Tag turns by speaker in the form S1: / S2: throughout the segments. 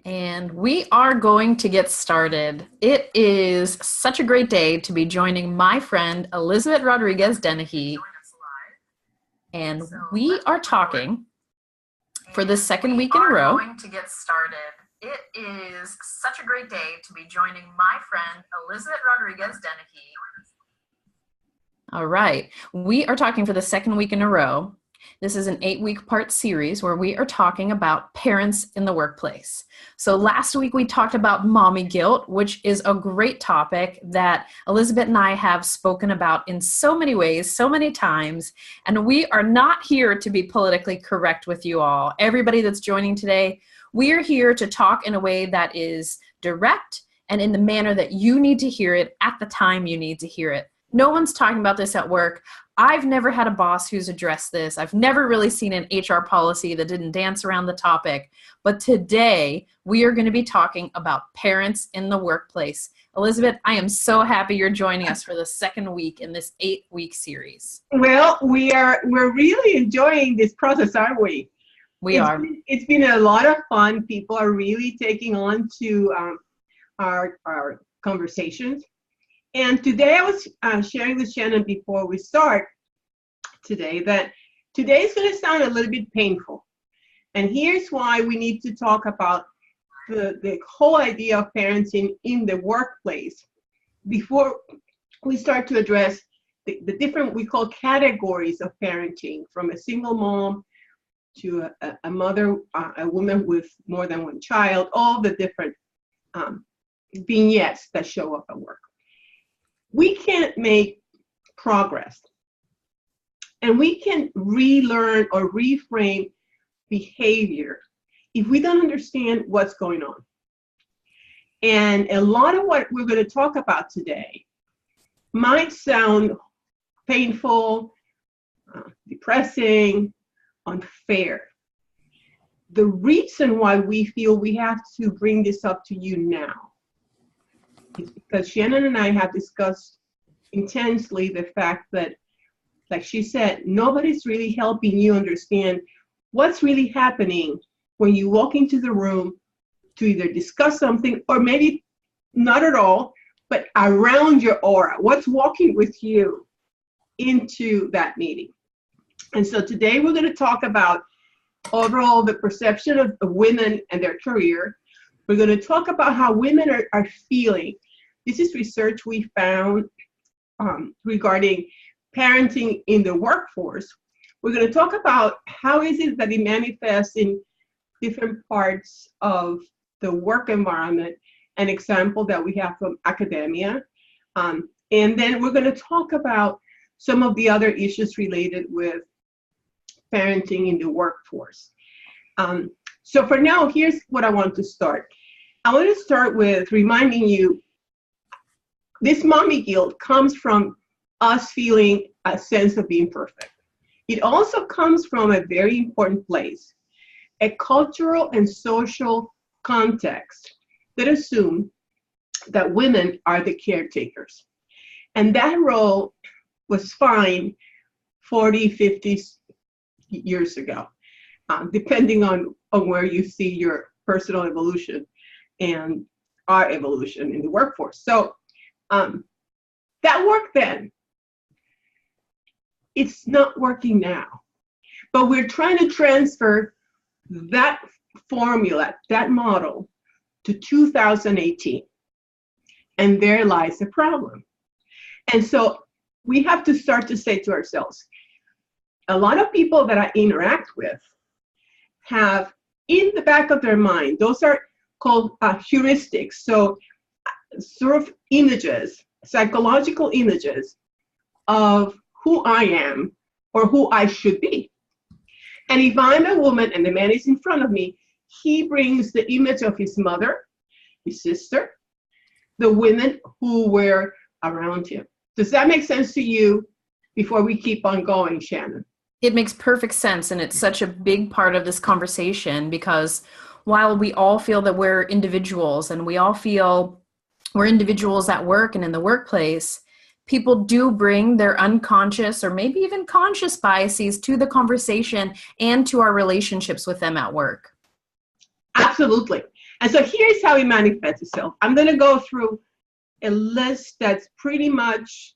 S1: And we are going to get started. It is such a great day to be joining my friend Elisabet Rodriguez Dennehy. And we are talking for the second week in a row. Going to get started. It is such a great day to be joining my friend Elisabet Rodriguez Dennehy. All right. We are talking for the second week in a row. This is an 8-week part series where we are talking about parents in the workplace. So last week we talked about mommy guilt, which is a great topic that Elisabet and I have spoken about in so many ways, so many times. And we are not here to be politically correct with you all. Everybody that's joining today, we are here to talk in a way that is direct and in the manner that you need to hear it at the time you need to hear it. No one's talking about this at work. I've never had a boss who's addressed this. I've never really seen an HR policy that didn't dance around the topic. But today, we are going to be talking about parents in the workplace. Elisabet, I am so happy you're joining us for the second week in this 8-week series.
S2: Well, we're really enjoying this process, aren't we? It's been a lot of fun. People are really taking on to our conversations. And today I was sharing with Shannon before we start today that today is going to sound a little bit painful. And here's why we need to talk about the whole idea of parenting in the workplace before we start to address the different, we call categories of parenting, from a single mom to a mother, a woman with more than one child, all the different vignettes that show up at work. We can't make progress, and we can relearn or reframe behavior if we don't understand what's going on. And a lot of what we're going to talk about today might sound painful, depressing, unfair. The reason why we feel we have to bring this up to you now is because Shannon and I have discussed intensely the fact that, like she said, nobody's really helping you understand what's really happening when you walk into the room to either discuss something or maybe not at all, but around your aura, what's walking with you into that meeting. And so today we're going to talk about overall the perception of women and their career. We're going to talk about how women are feeling. This is research we found regarding parenting in the workforce. We're going to talk about how is it that it manifests in different parts of the work environment, an example that we have from academia. And then we're going to talk about some of the other issues related with parenting in the workforce. So for now, here's what I want to start. I want to start with reminding you this mommy guilt comes from us feeling a sense of being perfect. It also comes from a very important place, a cultural and social context that assume that women are the caretakers. And that role was fine 40, 50 years ago, depending on where you see your personal evolution and our evolution in the workforce. So that worked then. It's not working now. But we're trying to transfer that formula, that model, to 2018. And there lies the problem. And so we have to start to say to ourselves, a lot of people that I interact with have in the back of their mind, those are called heuristics. So sort of images, psychological images of who I am or who I should be. And if I'm a woman and the man is in front of me, he brings the image of his mother, his sister, the women who were around him. Does that make sense to you before we keep on going, Shannon?
S1: It makes perfect sense, and it's such a big part of this conversation because while we all feel that we're individuals and we all feel we're individuals at work and in the workplace, people do bring their unconscious or maybe even conscious biases to the conversation and to our relationships with them at work.
S2: Absolutely. And so here's how it manifests itself. I'm going to go through a list that's pretty much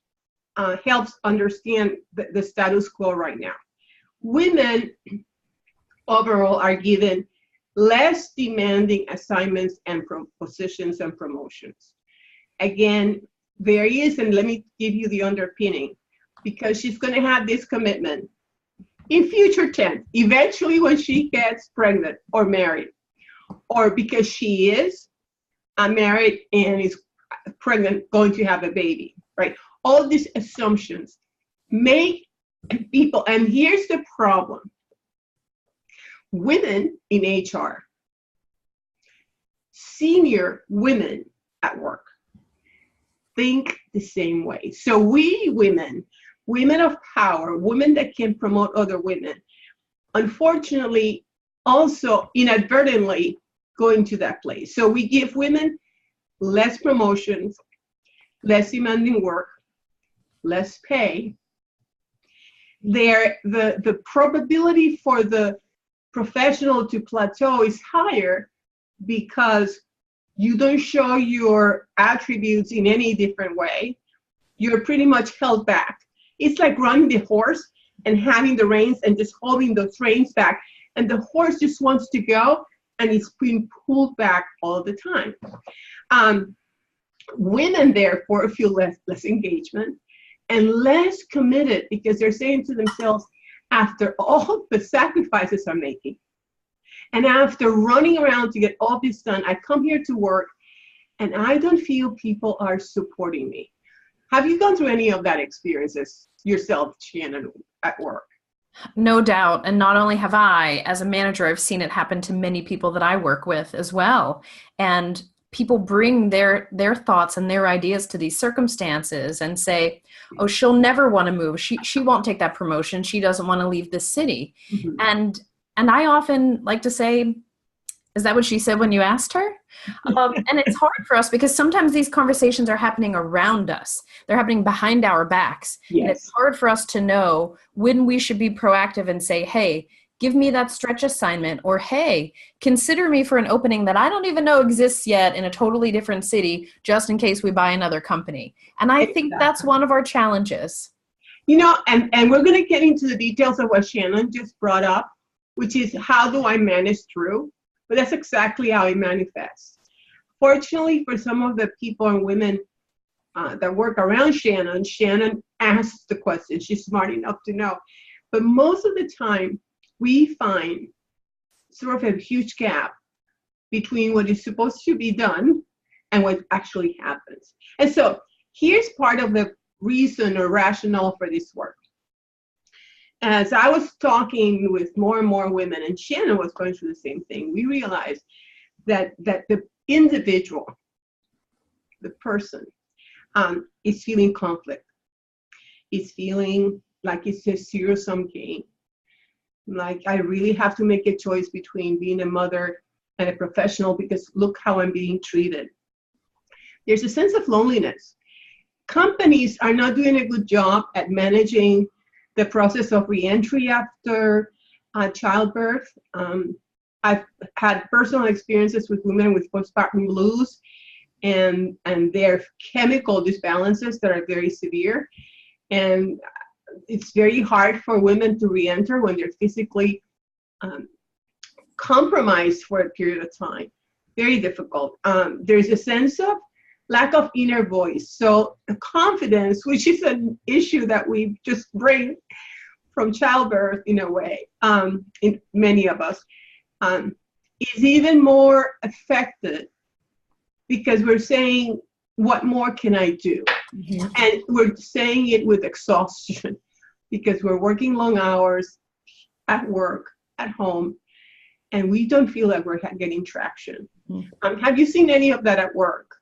S2: helps understand the status quo right now. Women overall are given less demanding assignments and positions and promotions. Again, there is, and let me give you the underpinning, because she's going to have this commitment in future tense, eventually when she gets pregnant or married, or because she is married and is pregnant, going to have a baby, right? All these assumptions make people, and here's the problem. Women in HR, senior women at work, think the same way. So we women of power, women that can promote other women, unfortunately, also inadvertently go into that place. So we give women less promotions, less demanding work, less pay. The probability for the professional to plateau is higher because you don't show your attributes in any different way. You're pretty much held back. It's like running the horse and having the reins and just holding those reins back. And the horse just wants to go and it's being pulled back all the time. Women, therefore, feel less engagement and less committed because they're saying to themselves, after all the sacrifices I'm making, and after running around to get all this done, I come here to work and I don't feel people are supporting me. Have you gone through any of that experiences yourself, Shannon, at work?
S1: No doubt. And not only have I, as a manager, I've seen it happen to many people that I work with as well. And people bring their thoughts and their ideas to these circumstances and say, oh, she'll never want to move. She won't take that promotion. She doesn't want to leave this city. Mm-hmm. And I often like to say, is that what she said when you asked her? And it's hard for us because sometimes these conversations are happening around us. They're happening behind our backs. Yes. And it's hard for us to know when we should be proactive and say, hey, give me that stretch assignment, or hey, consider me for an opening that I don't even know exists yet in a totally different city, just in case we buy another company. And I think that's one of our challenges.
S2: You know, and we're going to get into the details of what Shannon just brought up, which is how do I manage through? But that's exactly how it manifests. Fortunately, for some of the people and women that work around Shannon, Shannon asks the question. She's smart enough to know. But most of the time, we find sort of a huge gap between what is supposed to be done and what actually happens. And so here's part of the reason or rationale for this work. As I was talking with more and more women, and Shannon was going through the same thing, we realized that the individual, the person, is feeling conflict. Is feeling like it's a zero-sum game. Like, I really have to make a choice between being a mother and a professional because look how I'm being treated. There's a sense of loneliness. Companies are not doing a good job at managing the process of reentry after childbirth. I've had personal experiences with women with postpartum blues and their chemical disbalances that are very severe. And it's very hard for women to reenter when they're physically compromised for a period of time. Very difficult. There's a sense of lack of inner voice. So the confidence, which is an issue that we just bring from childbirth in a way, in many of us, is even more affected because we're saying, what more can I do? Mm-hmm. And we're saying it with exhaustion because we're working long hours at work, at home, and we don't feel like we're getting traction. Mm-hmm. Have you seen any of that at work,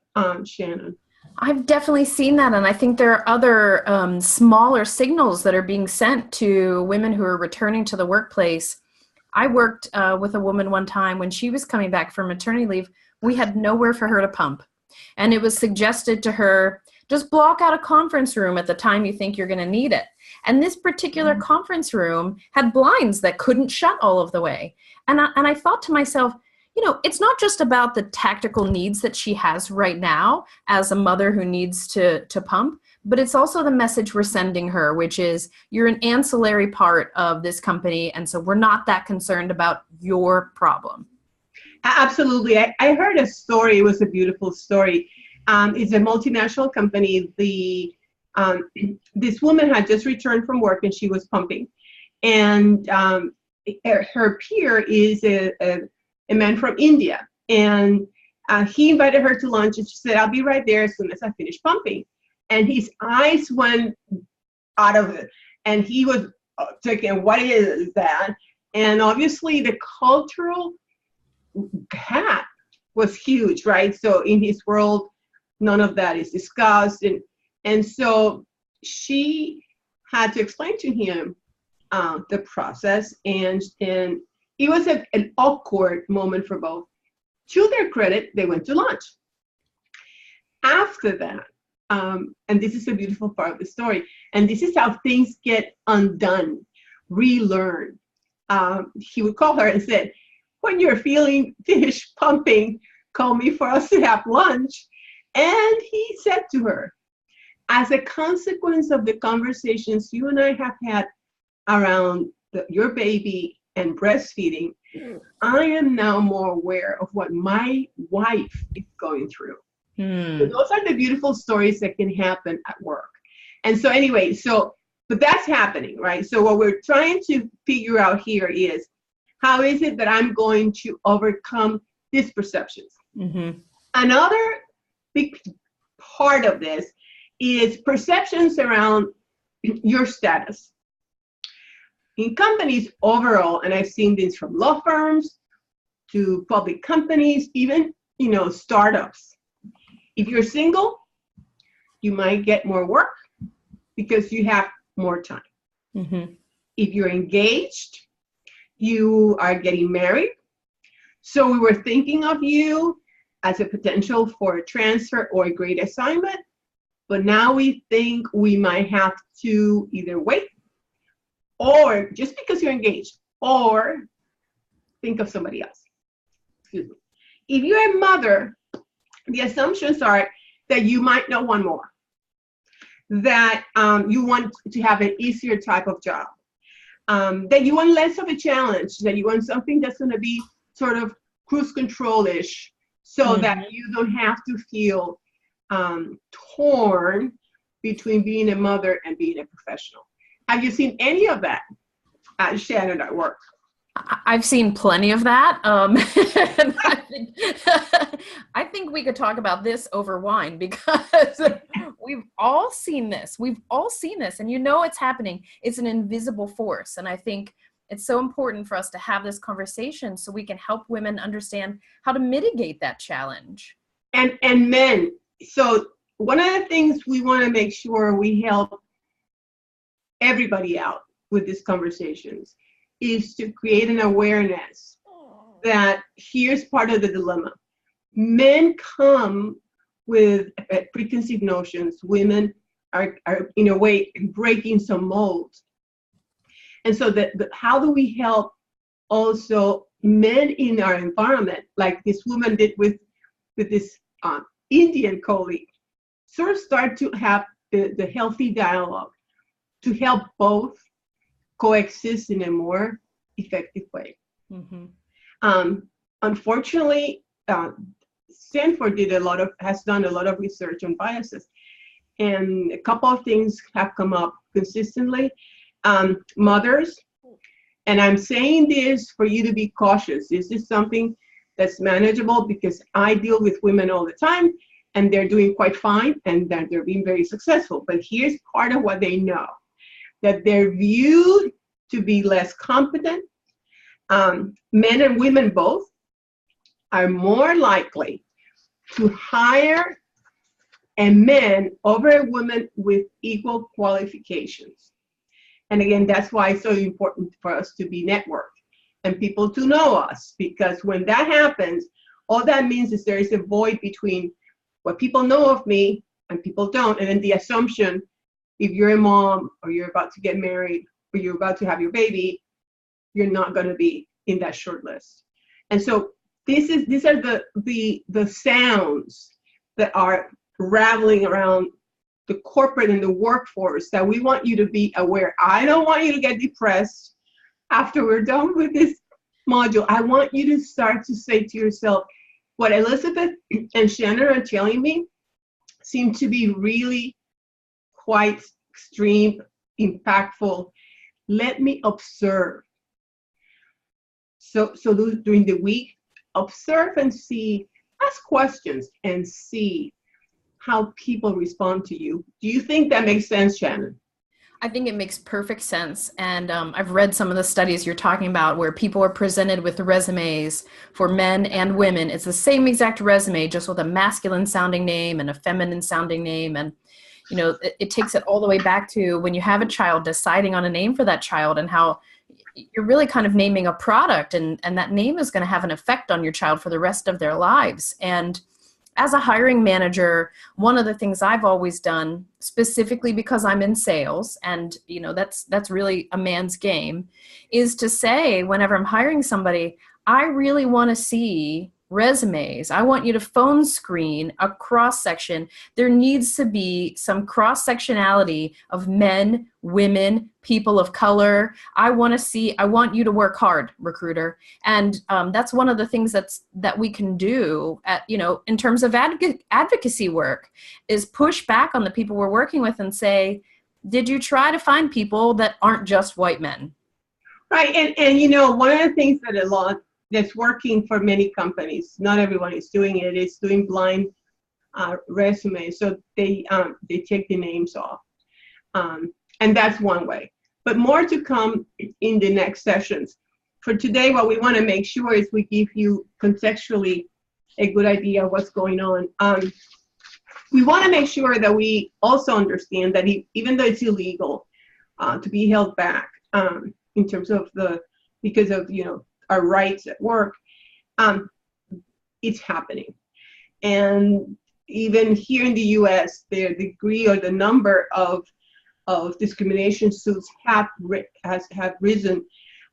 S2: Shannon?
S1: I've definitely seen that, and I think there are other smaller signals that are being sent to women who are returning to the workplace. I worked with a woman one time when she was coming back from maternity leave. We had nowhere for her to pump, and it was suggested to her, just block out a conference room at the time you think you're going to need it. And this particular conference room had blinds that couldn't shut all of the way. And I thought to myself, it's not just about the tactical needs that she has right now as a mother who needs to pump, but it's also the message we're sending her, which is you're an ancillary part of this company, and so we're not that concerned about your problem.
S2: Absolutely. I heard a story. It was a beautiful story. It's a multinational company. This woman had just returned from work and she was pumping. And her peer is a man from India. And he invited her to lunch and she said, I'll be right there as soon as I finish pumping. And his eyes went out of it. And he was thinking, what is that? And obviously the cultural gap was huge, right? So in his world, none of that is discussed. And so she had to explain to him the process, and it was an awkward moment for both. To their credit, they went to lunch. After that, and this is a beautiful part of the story, and this is how things get undone, relearned. He would call her and said, when you're finished pumping, call me for us to have lunch. And he said to her, as a consequence of the conversations you and I have had around your baby and breastfeeding, I am now more aware of what my wife is going through. So those are the beautiful stories that can happen at work. And so anyway, but that's happening, right? So what we're trying to figure out here is, how is it that I'm going to overcome these perceptions? Mm-hmm. Another big part of this is perceptions around your status. In companies overall, and I've seen this from law firms to public companies, even, startups. If you're single, you might get more work because you have more time. Mm-hmm. If you're engaged, you are getting married. So we were thinking of you as a potential for a transfer or a great assignment, but now we think we might have to either wait, or just because you're engaged, or think of somebody else. Excuse me. If you're a mother, the assumptions are that you might know one more, that you want to have an easier type of job, that you want less of a challenge, that you want something that's going to be sort of cruise control-ish, so that you don't have to feel torn between being a mother and being a professional. Have you seen any of that, Shannon, at work?
S1: I've seen plenty of that. And I think we could talk about this over wine, because we've all seen this. We've all seen this, and it's happening. It's an invisible force. And I think it's so important for us to have this conversation so we can help women understand how to mitigate that challenge.
S2: And men. So one of the things we want to make sure we help everybody out with these conversations is to create an awareness that here's part of the dilemma. Men come with preconceived notions. Women are in a way breaking some molds. And so how do we help also men in our environment, like this woman did with this Indian colleague, sort of start to have the healthy dialogue to help both coexist in a more effective way. Mm-hmm. Unfortunately, Stanford has done a lot of research on biases, and a couple of things have come up consistently. Mothers, and I'm saying this for you to be cautious. This is something that's manageable because I deal with women all the time, and they're doing quite fine, and that they're being very successful. But here's part of what they know, that they're viewed to be less competent. Men and women both are more likely to hire a man over a woman with equal qualifications. And again, that's why it's so important for us to be networked and people to know us, because when that happens, all that means is there is a void between what people know of me and people don't. And then the assumption, if you're a mom or you're about to get married or you're about to have your baby, you're not going to be in that short list. And so these are the sounds that are rattling around the corporate and the workforce that we want you to be aware. I don't want you to get depressed after we're done with this module. I want you to start to say to yourself, what Elisabet and Shannon are telling me seem to be really quite extreme, impactful. Let me observe. So during the week, observe and see, ask questions and see how people respond to you. Do you think that makes sense, Shannon?
S1: I think it makes perfect sense. And I've read some of the studies you're talking about where people are presented with resumes for men and women. It's the same exact resume, just with a masculine sounding name and a feminine sounding name. And, you know, it takes it all the way back to when you have a child, deciding on a name for that child, and how you're really kind of naming a product, and that name is going to have an effect on your child for the rest of their lives. And as a hiring manager, one of the things I've always done, specifically because I'm in sales, and you know that's really a man's game, is to say whenever I'm hiring somebody, I really want to see resumes. I want you to phone screen a cross section. There needs to be some cross sectionality of men, women, people of color. I want you to work hard, recruiter. And that's one of the things that we can do at, you know, in terms of advocacy work, is push back on the people we're working with and say, did you try to find people that aren't just white men?
S2: Right, and you know, one of the things that's working for many companies, not everyone is doing it, is doing blind resumes. So they take the names off. And that's one way. But more to come in the next sessions. For today, what we want to make sure is we give you contextually a good idea of what's going on. We want to make sure that we also understand that even though it's illegal to be held back in terms of because of, you know, our rights at work, it's happening. And even here in the US, the degree or the number of discrimination suits have risen.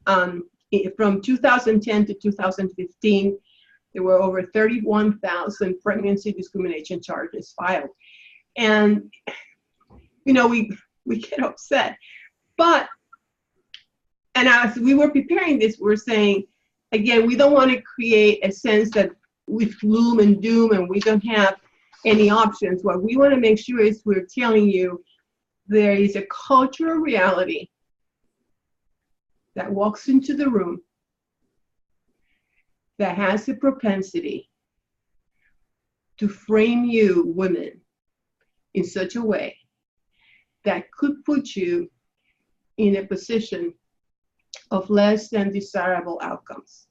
S2: From 2010 to 2015, there were over 31,000 pregnancy discrimination charges filed. And, you know, we get upset. And as we were preparing this, we're saying, again, we don't want to create a sense that with gloom and doom and we don't have any options. What we want to make sure is we're telling you there is a cultural reality that walks into the room that has a propensity to frame you, women, in such a way that could put you in a position of less than desirable outcomes.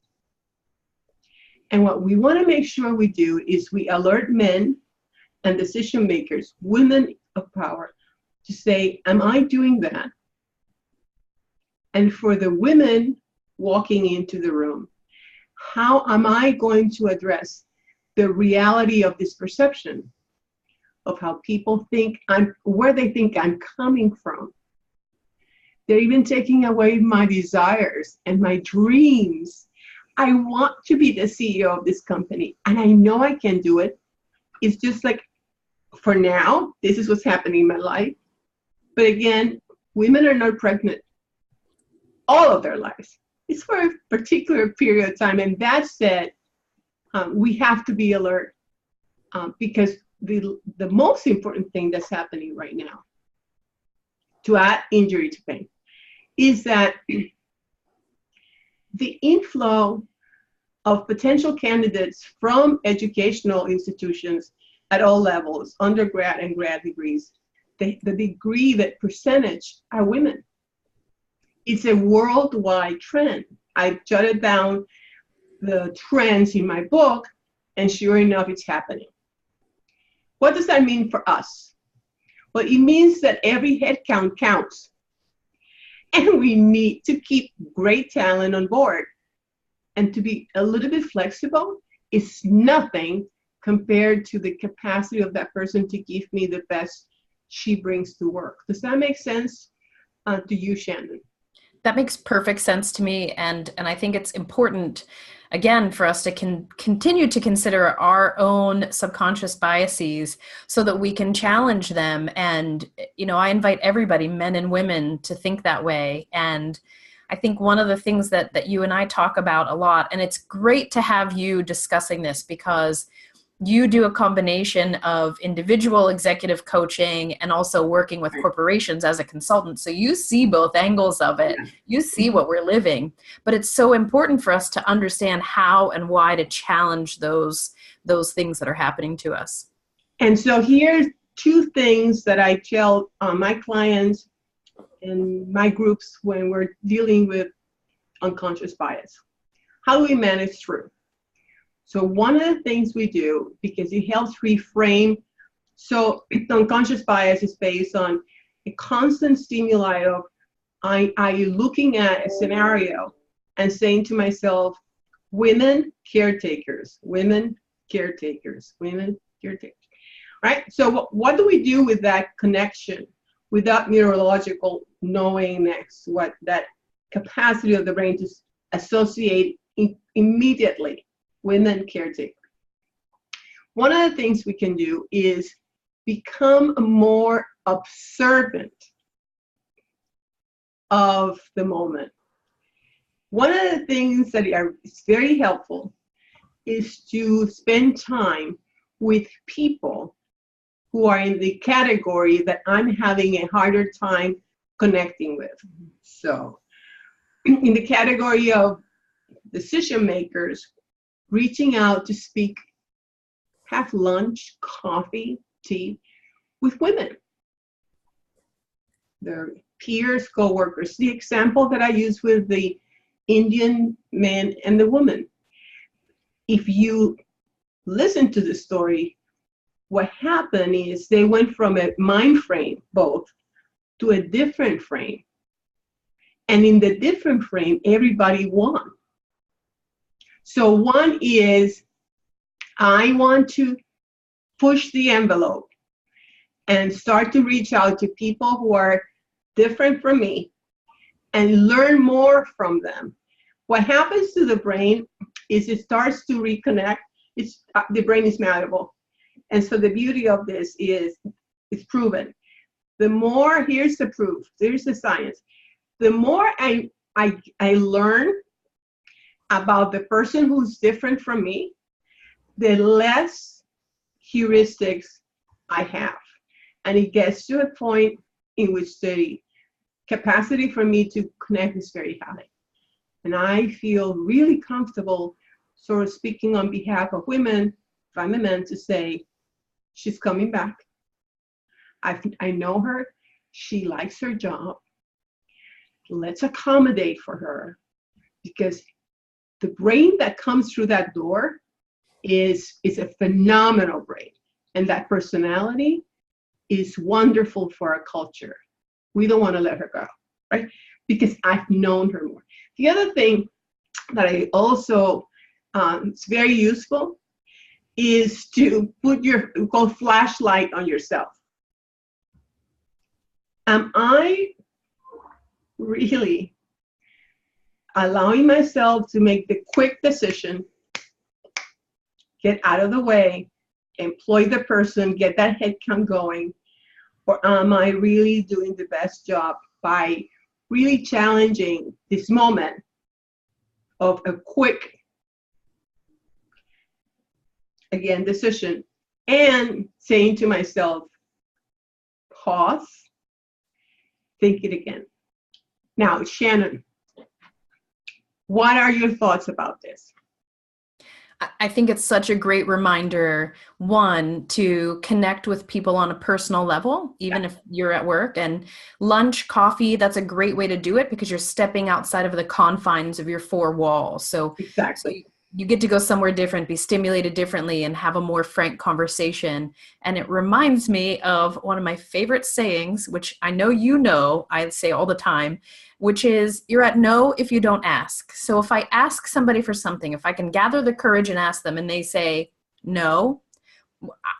S2: And what we want to make sure we do is we alert men and decision makers, women of power, to say, am I doing that? And for the women walking into the room, how am I going to address the reality of this perception of how people think where they think I'm coming from? They're even taking away my desires and my dreams. I want to be the CEO of this company, and I know I can do it. It's just like, for now, this is what's happening in my life. But again, women are not pregnant all of their lives. It's for a particular period of time. And that said, we have to be alert because the most important thing that's happening right now, to add injury to pain, is that the inflow of potential candidates from educational institutions at all levels, undergrad and grad degrees, the degree, that percentage are women. It's a worldwide trend. I jotted down the trends in my book, and sure enough, it's happening. What does that mean for us? Well, it means that every head count counts. And we need to keep great talent on board. And to be a little bit flexible is nothing compared to the capacity of that person to give me the best she brings to work. Does that make sense to you, Shannon?
S1: That makes perfect sense to me, and I think it's important, again, for us to continue to consider our own subconscious biases so that we can challenge them. And I invite everybody, men and women, to think that way. And I think one of the things that you and I talk about a lot, and it's great to have you discussing this because you do a combination of individual executive coaching and also working with corporations as a consultant. So you see both angles of it. You see what we're living, but it's so important for us to understand how and why to challenge those things that are happening to us.
S2: And so here's two things that I tell my clients in my groups when we're dealing with unconscious bias. How do we manage through? So one of the things we do, because it helps reframe, so unconscious bias is based on a constant stimuli of I looking at a scenario and saying to myself, women caretakers, women caretakers, women caretakers, right? So what do we do with that connection, with that neurological knowingness, what that capacity of the brain to associate immediately women caretaker? One of the things we can do is become more observant of the moment. One of the things that is very helpful is to spend time with people who are in the category that I'm having a harder time connecting with. So in the category of decision makers, reaching out to speak, have lunch, coffee, tea with women, their peers, co-workers. The example that I use with the Indian man and the woman. If you listen to the story, what happened is they went from a mind frame, both, to a different frame. And in the different frame, everybody won. So one is, I want to push the envelope and start to reach out to people who are different from me and learn more from them. What happens to the brain is it starts to reconnect. The brain is malleable. And so the beauty of this is it's proven. The more, here's the proof, here's the science. The more I learn about the person who's different from me, the less heuristics I have. And it gets to a point in which the capacity for me to connect is very high. And I feel really comfortable sort of speaking on behalf of women, if I'm a man, to say, she's coming back. I know her. She likes her job. Let's accommodate for her, because the brain that comes through that door is a phenomenal brain. And that personality is wonderful for our culture. We don't want to let her go, right? Because I've known her more. The other thing that I also, it's very useful, is to put your flashlight on yourself. Am I really allowing myself to make the quick decision, get out of the way, employ the person, get that head count going, or am I really doing the best job by really challenging this moment of a quick, again, decision, and saying to myself, pause, think it again. Now, Shannon, what are your thoughts about this?
S1: I think it's such a great reminder, one, to connect with people on a personal level, even if you're at work. And lunch, coffee, that's a great way to do it because you're stepping outside of the confines of your four walls. So,
S2: exactly.
S1: So you get to go somewhere different, be stimulated differently, and have a more frank conversation. And it reminds me of one of my favorite sayings, which I know I say all the time, which is, you're at no if you don't ask. So if I ask somebody for something, if I can gather the courage and ask them and they say no,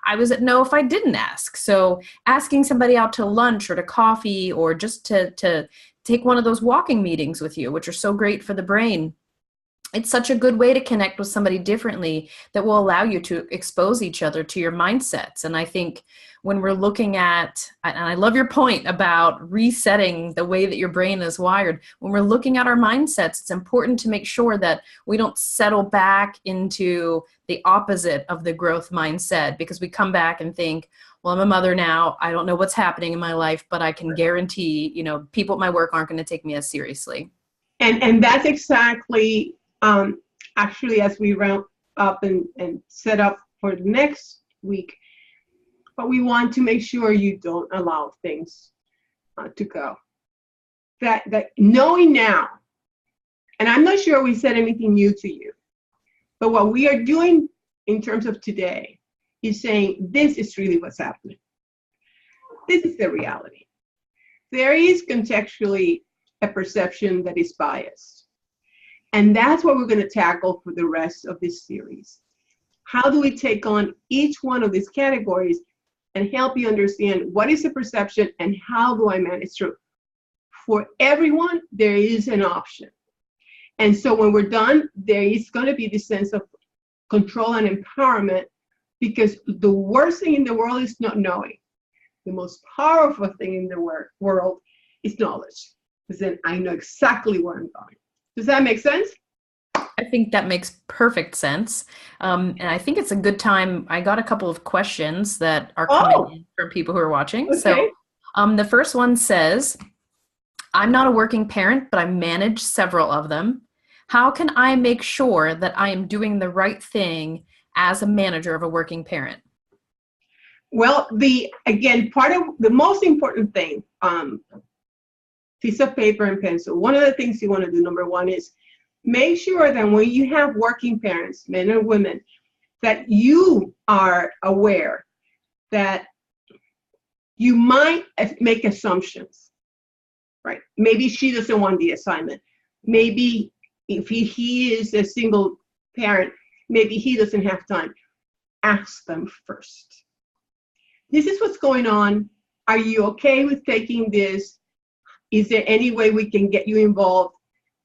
S1: I was at no if I didn't ask. So asking somebody out to lunch or to coffee or just to take one of those walking meetings with you, which are so great for the brain. It's such a good way to connect with somebody differently that will allow you to expose each other to your mindsets. And I think when we're looking at, and I love your point about resetting the way that your brain is wired, when we're looking at our mindsets, it's important to make sure that we don't settle back into the opposite of the growth mindset, because we come back and think, well, I'm a mother now. I don't know what's happening in my life, but I can guarantee, people at my work aren't going to take me as seriously.
S2: And that's exactly, actually, as we round up and set up for the next week, but we want to make sure you don't allow things to go. That knowing now, and I'm not sure we said anything new to you, but what we are doing in terms of today is saying this is really what's happening. This is the reality. There is contextually a perception that is biased. And that's what we're going to tackle for the rest of this series. How do we take on each one of these categories and help you understand what is the perception and how do I manage through? For everyone, there is an option. And so when we're done, there is going to be this sense of control and empowerment, because the worst thing in the world is not knowing. The most powerful thing in the world is knowledge, because then I know exactly where I'm going. Does that make sense?
S1: I think that makes perfect sense. And I think it's a good time. I got a couple of questions that are coming in from people who are watching.
S2: Okay.
S1: So the first one says, I'm not a working parent, but I manage several of them. How can I make sure that I am doing the right thing as a manager of a working parent?
S2: Well, again, part of the most important thing, piece of paper and pencil. One of the things you want to do, number one, is make sure that when you have working parents, men and women, that you are aware that you might make assumptions, right? Maybe she doesn't want the assignment. Maybe if he is a single parent, maybe he doesn't have time. Ask them first. This is what's going on. Are you okay with taking this? Is there any way we can get you involved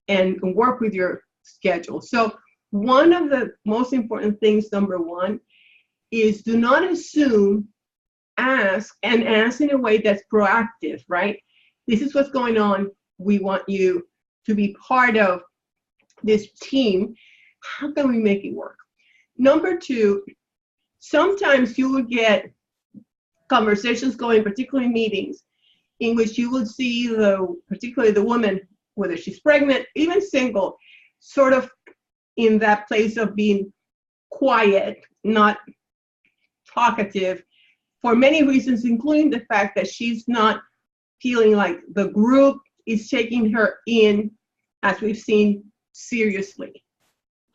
S2: and work with your schedule? So one of the most important things, number one, is do not assume, ask, and ask in a way that's proactive, right? This is what's going on. We want you to be part of this team. How can we make it work? Number two, sometimes you will get conversations going, particularly meetings, in which you will see particularly the woman, whether she's pregnant, even single, sort of in that place of being quiet, not talkative, for many reasons, including the fact that she's not feeling like the group is taking her in, as we've seen, seriously.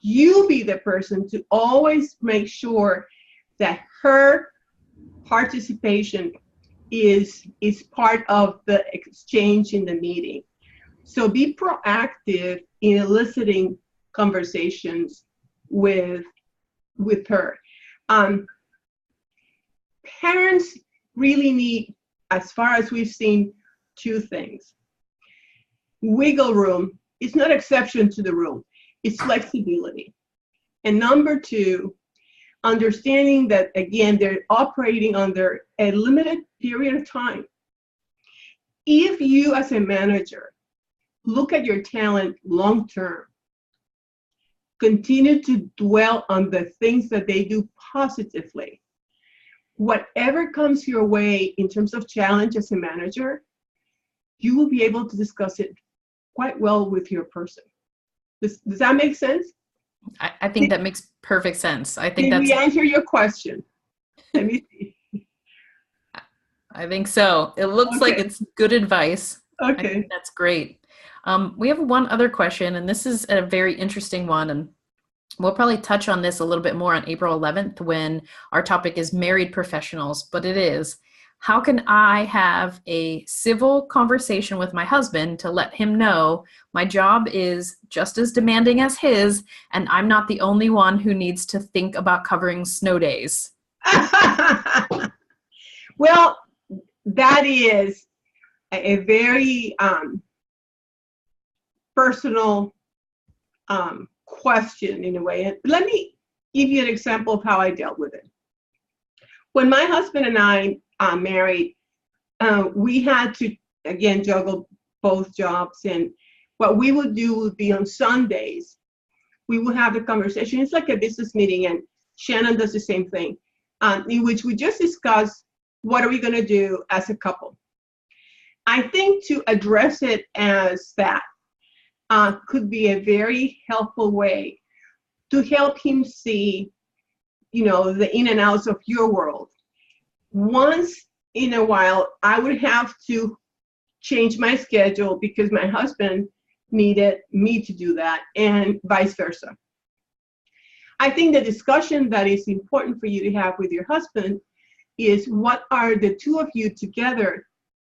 S2: You be the person to always make sure that her participation is part of the exchange in the meeting. So be proactive in eliciting conversations with her. Parents really need, as far as we've seen, two things. Wiggle room is not exception to the rule. It's flexibility. And number two, understanding that, again, they're operating under a limited period of time. If you, as a manager, look at your talent long-term, continue to dwell on the things that they do positively, whatever comes your way in terms of challenge as a manager, you will be able to discuss it quite well with your person. Does that make sense?
S1: I think that makes perfect sense. I think
S2: Did we answer your question? Let me see.
S1: I think so. It looks like it's good advice.
S2: Okay.
S1: I think that's great. We have one other question, and this is a very interesting one, and we'll probably touch on this a little bit more on April 11th when our topic is married professionals, but it is, how can I have a civil conversation with my husband to let him know my job is just as demanding as his, and I'm not the only one who needs to think about covering snow days?
S2: Well, that is a very personal question in a way. And let me give you an example of how I dealt with it. When my husband and I married, we had to, again, juggle both jobs. And what we would do would be on Sundays, we would have the conversation. It's like a business meeting, and Shannon does the same thing, in which we just discuss what are we going to do as a couple. I think to address it as that could be a very helpful way to help him see, the in and outs of your world. Once in a while, I would have to change my schedule because my husband needed me to do that, and vice versa. I think the discussion that is important for you to have with your husband is, what are the two of you together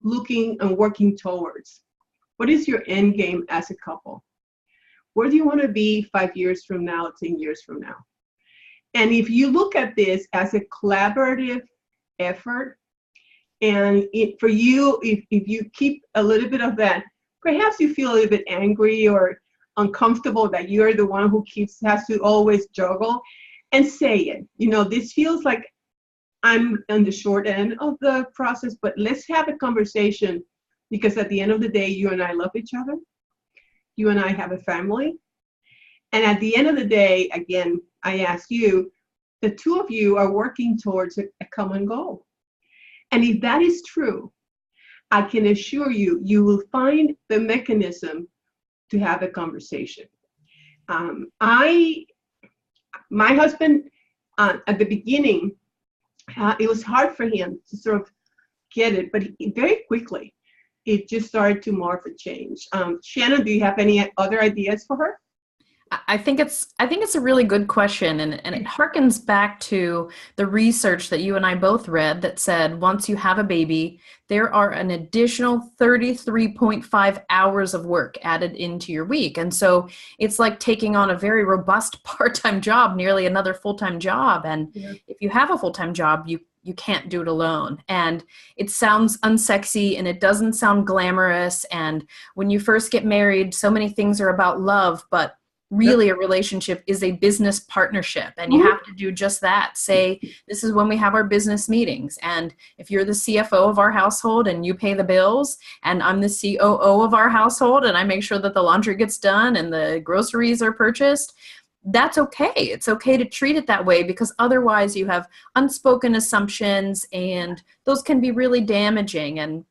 S2: looking and working towards? What is your end game as a couple? Where do you want to be 5 years from now, 10 years from now? And if you look at this as a collaborative effort, and for you, if you keep a little bit of that, perhaps you feel a little bit angry or uncomfortable that you're the one who has to always juggle, and say it. This feels like I'm on the short end of the process, but let's have a conversation, because at the end of the day, you and I love each other. You and I have a family. And at the end of the day, again, I ask you, the two of you are working towards a common goal. And if that is true, I can assure you, you will find the mechanism to have a conversation. My husband, at the beginning, it was hard for him to sort of get it, but very quickly, it just started to morph and change. Shannon, do you have any other ideas for her?
S1: I think it's a really good question, and it harkens back to the research that you and I both read that said once you have a baby, there are an additional 33.5 hours of work added into your week. And so it's like taking on a very robust part-time job, nearly another full-time job. And if you have a full-time job, you can't do it alone. And it sounds unsexy and it doesn't sound glamorous. And when you first get married, so many things are about love, but really a relationship is a business partnership, and you have to do just that. Say, this is when we have our business meetings, and if you're the CFO of our household and you pay the bills, and I'm the COO of our household and I make sure that the laundry gets done and the groceries are purchased, that's okay. It's okay to treat it that way, because otherwise you have unspoken assumptions, and those can be really damaging. And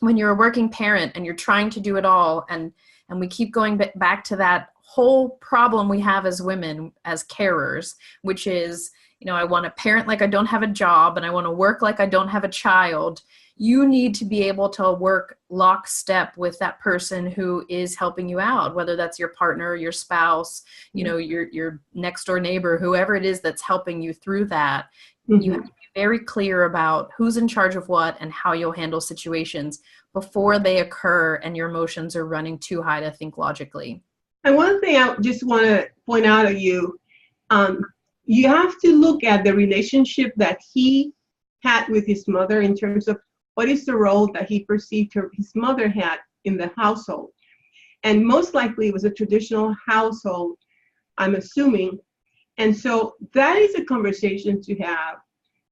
S1: when you're a working parent and you're trying to do it all, and we keep going back to that whole problem we have as women, as carers, which is, I want to parent like I don't have a job, and I want to work like I don't have a child. You need to be able to work lockstep with that person who is helping you out, whether that's your partner, your spouse, your next door neighbor, whoever it is that's helping you through that. You have to be very clear about who's in charge of what and how you'll handle situations before they occur and your emotions are running too high to think logically.
S2: And one thing I just want to point out to you, you have to look at the relationship that he had with his mother in terms of what is the role that he perceived his mother had in the household. And most likely it was a traditional household, I'm assuming. And so that is a conversation to have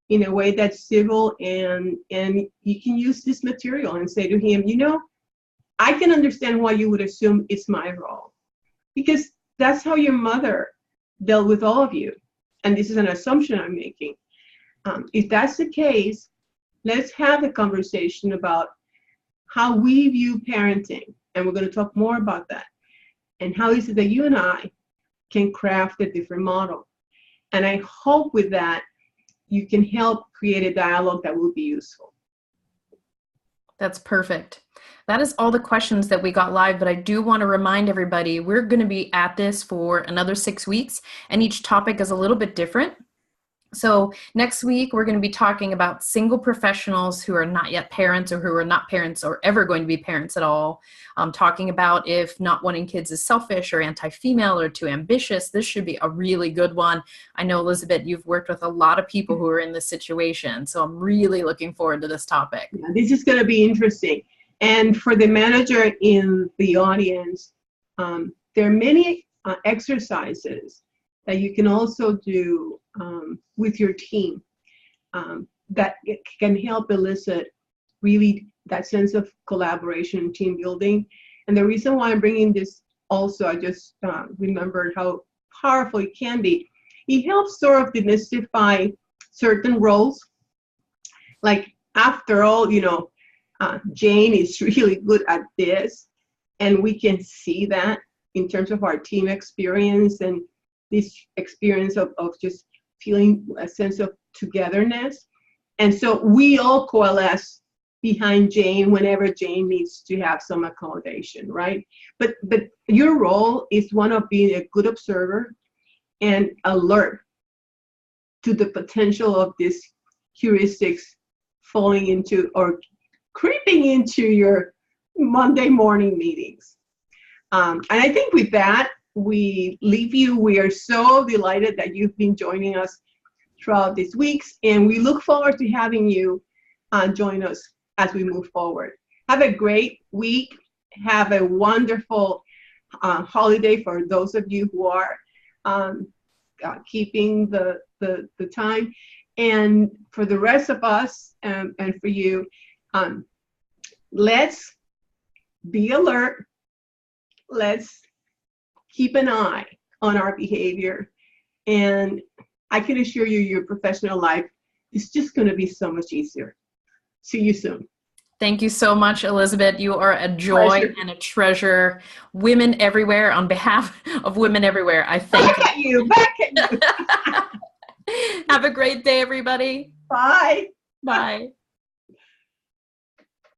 S2: in a way that's civil, and you can use this material and say to him, I can understand why you would assume it's my role, because that's how your mother dealt with all of you. And this is an assumption I'm making. If that's the case, let's have a conversation about how we view parenting. And we're going to talk more about that. And how is it that you and I can craft a different model? And I hope with that, you can help create a dialogue that will be useful.
S1: That's perfect. That is all the questions that we got live, but I do want to remind everybody, we're going to be at this for another 6 weeks, and each topic is a little bit different. So next week, we're going to be talking about single professionals who are not yet parents, or who are not parents or ever going to be parents at all. Talking about if not wanting kids is selfish or anti-female or too ambitious. This should be a really good one. I know, Elisabet, you've worked with a lot of people who are in this situation, so I'm really looking forward to this topic.
S2: Yeah, this is going to be interesting. And for the manager in the audience, There are many exercises that you can also do with your team that can help elicit really that sense of collaboration and team building. And the reason why I'm bringing this also, I just remembered how powerful it can be. It helps sort of demystify certain roles. Like, after all, Jane is really good at this, and we can see that in terms of our team experience and this experience of just feeling a sense of togetherness. And so we all coalesce behind Jane whenever Jane needs to have some accommodation, right? But your role is one of being a good observer and alert to the potential of these heuristics falling into or creeping into your Monday morning meetings. And I think with that, we leave you. We are so delighted that you've been joining us throughout these weeks, and we look forward to having you join us as we move forward. Have a great week. Have a wonderful holiday for those of you who are keeping the time. And for the rest of us and for you, let's be alert. Let's keep an eye on our behavior. And I can assure you, your professional life is just going to be so much easier. See you soon.
S1: Thank you so much, Elisabet. You are a joy and a treasure. Women everywhere, on behalf of women everywhere, I thank you.
S2: Back at you.
S1: Have a great day, everybody.
S2: Bye.
S1: Bye.